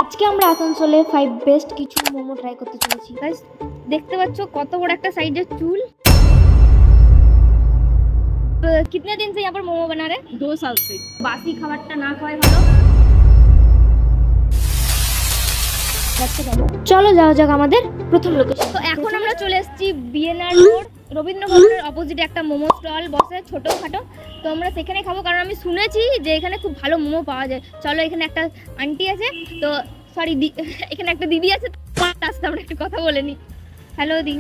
আজকে আমরা আসানসোলে 5 বেস্ট কিছু মোমো ট্রাই করতে চলেছি। গাইস দেখতে পাচ্ছ কত বড় একটা সাইজের চুল। कितने दिन से यहाँ पर मोमो बना रहे? 2 साल से। বাসি খাবারটা না খাওয়াই ভালো। চলো যাওয়া যাক আমাদের প্রথম লোকেশন। তো এখন আমরা চলে এসেছি বিএনআর রোড, রবীন্দ্র ভবনের অপোজিটে একটা মোমো স্টল বসে ছোটোখাটো। তো আমরা সেখানে খাবো, কারণ আমি শুনেছি যে এখানে খুব ভালো মোমো পাওয়া যায়। চলো, এখানে একটা আন্টি আছে, তো সরি এখানে একটা দিদি আছে, তার সাথে আমরা একটু কথা বলে নিই। हेलो दी,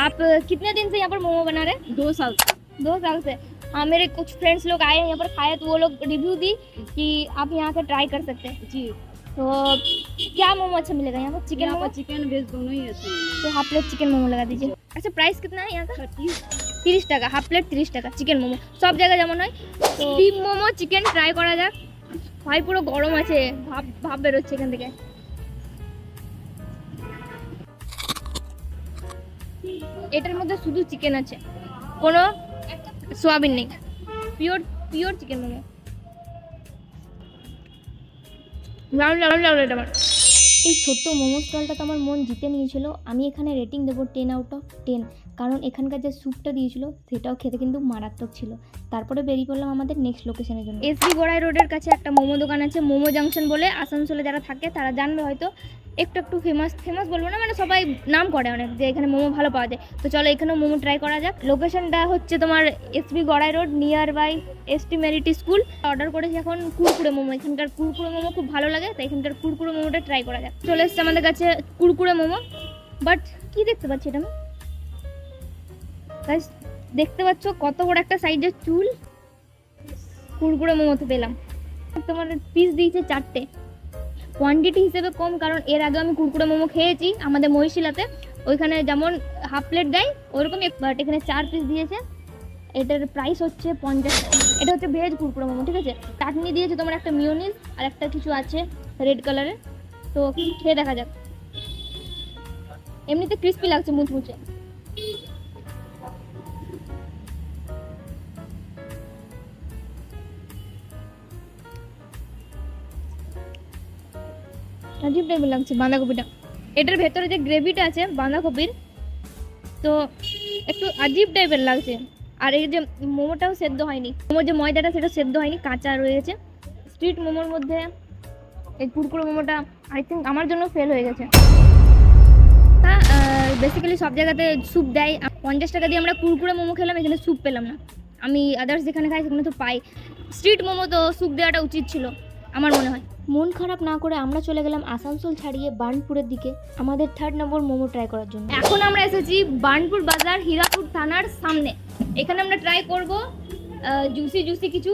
आप कितने दिन से यहाँ पर मोमो बना रहे? 2 साल से। 2 साल से। हाँ, मेरे कुछ फ्रेंड्स लोग आए हैं यहाँ पर खाए, तो वो लोग रिव्यू दी कि आप यहाँ के ट्राई कर सकते हैं जी। तो क्या मोमो अच्छा मिलेगा यहाँ पर? चिकन मोमो, चिकन वेज दोनों ही अच्छे हैं। तो हाफ प्लेट चिकन मोमो लगा दीजिए। अच्छा, प्राइस कितना है यहाँ का? 30 টাকা हाफ प्लेट, 30 টাকা চিকেন মোমো। সব জায়গায় যেমন হয়। তো ডিম মোমো চিকেন ট্রাই করা যাক। ভাই পুরো গরম আছে, ভাব ভাব বেরোচ্ছে এখান থেকে। এটার মধ্যে শুধু চিকেন আছে, কোনো সোয়াবিন নেই, পিওর পিওর চিকেন মোমো। দারুণ দারুণ লাগলো এটা আমার। এই ছোট্ট মোমো স্টলটা তো আমার মন জিতে নিয়েছিল। আমি এখানে রেটিং দেবো 10 আউট অফ 10, কারণ এখানকার যে স্যুপটা দিয়েছিল সেটাও খেতে কিন্তু মারাত্মক ছিল। তারপরে বেরিয়ে পড়লাম আমাদের নেক্সট লোকেশনের জন্য। এসবি গড়াই রোডের কাছে একটা মোমো দোকান আছে, মোমো জাংশন বলে। আসানসোলে যারা থাকে তারা জানবে হয়তো। একটু ফেমাস বলবো না, মানে সবাই নাম করে অনেক যে এখানে মোমো ভালো পাওয়া যায়। তো চলো এখানেও মোমো ট্রাই করা যাক। লোকেশনটা হচ্ছে তোমার SB Garai road, near by ST মেরিটি স্কুল। অর্ডার করেছি এখন কুরকুরে মোমো। এখানকার কুরকুরে মোমো খুব ভালো লাগে, তাই এখানকার কুরকুরে মোমোটা ট্রাই করা যাক। চলে এসছে আমাদের কাছে কুরকুরে মোমো। বাট কি দেখতে পাচ্ছি এটা? গাইস দেখতে পাচ্ছ কত বড় একটা সাইজের চুল। কুরকুরে মোমোতে পেলাম তোমার পিস দিয়েছে 4টে। কোয়ান্টিটি হিসেবে কম, কারণ এর আগে আমি কুরকুরে মোমো খেয়েছি আমাদের মহিশিলাতে। ওইখানে যেমন হাফ প্লেট দেয় ওরকমই, বাট এখানে 4 পিস দিয়েছে। এটার প্রাইস হচ্ছে 50 টাকা। এটা হচ্ছে ভেজ কুরকুরে মোমো, ঠিক আছে। চাটনি দিয়েছে তোমার, একটা মিওনিজ আর একটা কিছু আছে রেড কালারের। তো খেয়ে দেখা যাক। এমনিতে ক্রিস্পি লাগছে, মুচমুচে। अजीब टाइप লাগছে বাঁধাকপিটা। এটার ভেতরে যে গ্রেভিটা আছে বাঁধাকপির, তো একটু আজীব টাইপের লাগছে। আর এই যে মোমোটাও সেদ্ধ হয়নি, মোমোর যে ময়দাটা সেটা সেদ্ধ হয়নি, কাঁচা রয়েছে। স্ট্রিট মোমোর মধ্যে এই কুরকুরে মোমোটা আই থিঙ্ক আমার জন্য ফেল হয়ে গেছে। হ্যাঁ, বেসিক্যালি সব জায়গাতে স্যুপ দেয়। 50 টাকা দিয়ে আমরা কুরকুরে মোমো খেলাম, এখানে স্যুপ পেলাম না। আমি আদার্স যেখানে খাই সেখানে তো পাই। স্ট্রিট মোমো তো স্যুপ দেওয়াটা উচিত ছিল আমার মনে হয়। মন খারাপ না করে আমরা চলে গেলাম আসানসোল ছাড়িয়ে বার্নপুরের দিকে আমাদের 3rd নম্বর মোমো ট্রাই করার জন্য। এখন আমরা এসেছি বার্নপুর বাজার, হীরাপুর থানার সামনে। এখানে আমরা ট্রাই করব জুসি কিছু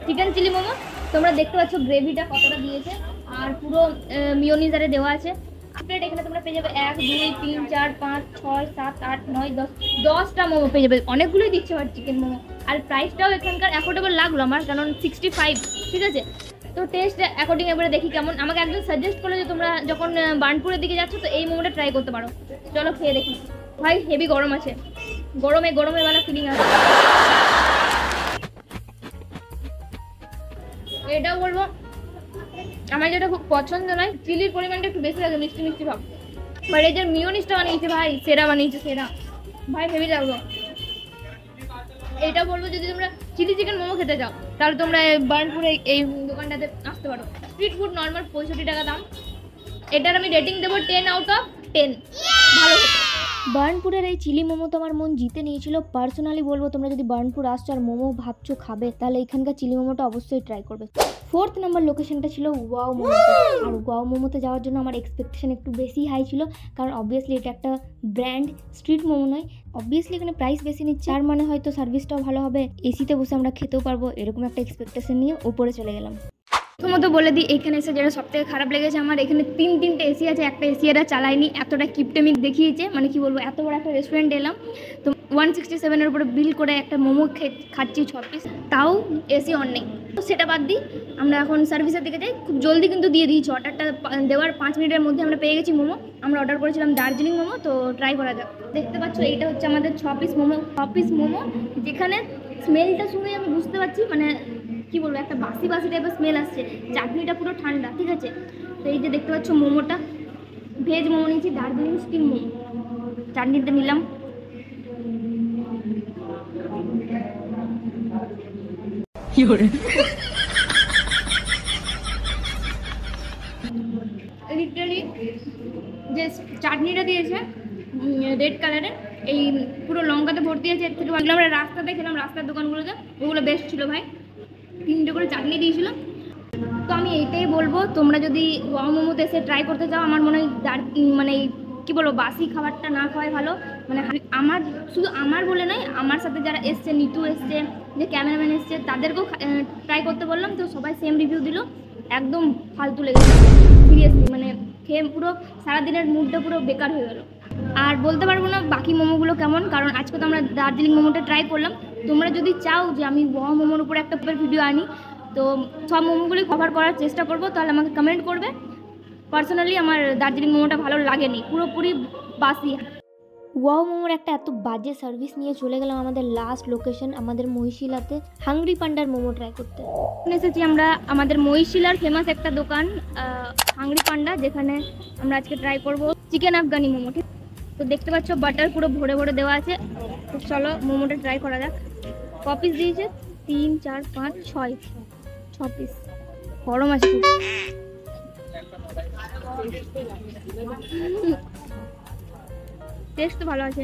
চিকেন চিলি মোমো। তোমরা দেখতে পাচ্ছ গ্রেভিটা কতটা দিয়েছে, আর পুরো মিওনিজারে দেওয়া আছে। প্লেট এখানে তোমরা পেয়ে যাবে 1 2 3 4 5 6 7 8 9 10 10টা মোমো পেয়ে যাবে। অনেকগুলোই দিচ্ছে আর চিকেন মোমো। আর প্রাইসটাও এখানকার অ্যাফোর্ডেবল লাগলো আমার, কারণ 65, ঠিক আছে। তো টেস্ট অ্যাকর্ডিং এবারে দেখি কেমন। আমাকে একজন সাজেস্ট করলো যে তোমরা যখন বার্নপুরের দিকে যাচ্ছ তো এই মোমোটা ট্রাই করতে পারো। চলো খেয়ে দেখি। ভাই হেভি গরম আছে, গরমে বেলা ফিলিং আছে। এটাও বলবো আমার যেটা খুব পছন্দ নয়, চিলির পরিমাণটা একটু বেশি লাগে, মিষ্টি ভাব। বাট এই যে মিওনিজটা বানিয়েছে ভাই, সেরা বানিয়েছে, সেরা। ভাই হেভি লাগলো। এটা বলবো যদি তোমরা চিলি চিকেন মোমো খেতে চাও তাহলে তোমরা বার্নপুরে এই দোকানটাতে আসতে পারো। স্ট্রিট ফুড নর্মাল 65 টাকা দাম। এটার আমি রেটিং দেবো 10 আউট অফ 10, ভালো। বার্নপুরের এই চিলি মোমো তো আমার মন জিতে নিয়েছিল। পার্সোনালি বলবো তোমরা যদি বার্নপুর আসছো আর মোমো ভাবছো খাবে, তাহলে এখানকার চিলি মোমোটা অবশ্যই ট্রাই করবে। 4th নম্বর লোকেশনটা ছিল ওয়াও মোমোতে। আর ওয়াও মোমোতে যাওয়ার জন্য আমার এক্সপেকটেশন একটু বেশি হাই ছিল, কারণ অবভিয়াসলি এটা একটা ব্র্যান্ড, স্ট্রিট মোমো নয়। অবভিয়াসলি এখানে প্রাইস বেশি নিচ্ছে, আর মানে হয়তো সার্ভিসটাও ভালো হবে, এসিতে বসে আমরা খেতেও পারবো, এরকম একটা এক্সপেকটেশন নিয়ে উপরে চলে গেলাম। প্রথমত বলে দিই, এখানে এসে যেটা সব থেকে খারাপ লেগেছে আমার, এখানে 3-3টে এসি আছে, একটা এসি এরা চালায়নি। এতটা কিপটেমিক দেখিয়েছে, মানে কি বলবো, এত বড় একটা রেস্টুরেন্ট এলাম তো 167-এর উপরে বিল করে একটা মোমো খাচ্ছি 6 পিস, তাও এসি অন নেই। তো সেটা বাদ দিই, আমরা এখন সার্ভিসের দিকে যাই। খুব জলদি কিন্তু দিয়ে দিয়েছি, অর্ডারটা দেওয়ার 5 মিনিটের মধ্যে আমরা পেয়ে গেছি মোমো। আমরা অর্ডার করেছিলাম দার্জিলিং মোমো, তো ট্রাই করা যাক। দেখতে পাচ্ছ এইটা হচ্ছে আমাদের 6 পিস মোমো, যেখানে স্মেলটা শুনে আমি বুঝতে পারছি মানে কি বলবো, একটা বাসি টাইপের স্মেল আসছে। চাটনিটা পুরো ঠান্ডা, ঠিক আছে। তো এই যে দেখতে পাচ্ছ মোমোটা, ভেজ মোমো নিয়েছি, দার্জিলিং স্টিম মোমো, চাটনিতে নিলাম। লিটারালি যে চাটনিটা দিয়েছে রেড কালারের, এই পুরো লঙ্কাতে ভর্তি আছে। এর থেকে ভালো আমরা রাস্তাতে খেলাম, রাস্তার দোকানগুলোতে, ওগুলো বেস্ট ছিল ভাই। 3টে করে চাটনি দিয়েছিল। তো আমি এইটাই বলবো, তোমরা যদি ওয়াও মোমোতে এসে ট্রাই করতে চাও, আমার মনে হয় মানে কি বলবো, বাসি খাবারটা না খাওয়াই ভালো। মানে আমার, শুধু আমার বলে নয়, আমার সাথে যারা এসছে, নিতু এসছে, যে ক্যামেরাম্যান এসছে, তাদেরকেও ট্রাই করতে বললাম। তো সবাই সেম রিভিউ দিল, একদম ফালতু লেগেছে সিরিয়াসলি। মানে খেয়ে পুরো সারাদিনের মুডটা পুরো বেকার হয়ে গেল। আর বলতে পারবো না বাকি মোমোগুলো কেমন, কারণ আজকে তো আমরা দার্জিলিং মোমোটা ট্রাই করলাম। তোমরা যদি চাও যে আমি ওয়াও মোমোর উপরে একটা ভিডিও আনি, তো সব মোমোগুলি কভার করার চেষ্টা করবো, তাহলে আমাকে কমেন্ট করবে। পার্সোনালি আমার দার্জিলিং মোমোটা ভালো লাগেনি, পুরোপুরি বাসি। ওয়াও মোমোর একটা এত বাজে সার্ভিস নিয়ে চলে গেলাম আমাদের লাস্ট লোকেশন, আমাদের মহিশিলাতে হাংরি পান্ডার মোমো ট্রাই করতে। এসেছি আমরা আমাদের মহিশিলার ফেমাস একটা দোকান হাংরি পান্ডা, যেখানে আমরা আজকে ট্রাই করব চিকেন আফগানি মোমো। ঠিক, তো দেখতে পাচ্ছ বাটার পুরো ভরে ভরে দেওয়া আছে। তো চলো মোমোটা ট্রাই করা যাক। ক পিস দিয়েছে? 3, 4, 5, 6 পিস। গরম আছে খুব। টেস্ট তো ভালো আছে।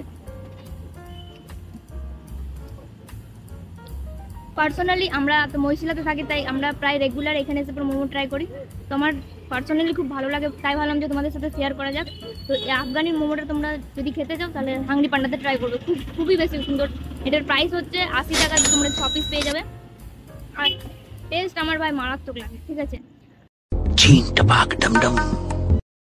পার্সোনালি আমরা তো মহিশিলাতে থাকি, তাই আমরা প্রায় রেগুলার এখানে এসে মোমো ট্রাই করি। তো আমার পার্সোনালি খুব ভালো লাগে, তাই ভাবলাম যে তোমাদের সাথে শেয়ার করা যাক। তো এই আফগানি মোমোটা তোমরা যদি খেতে চাও, তাহলে হাংরি পান্ডাতে ট্রাই করবে, খুবই বেশি সুন্দর। এটার প্রাইস হচ্ছে 80 টাকা, তোমরা 6 পিস পেয়ে যাবে। আর টেস্ট আমার ভাই মারাত্মক লাগে। ঠিক আছে।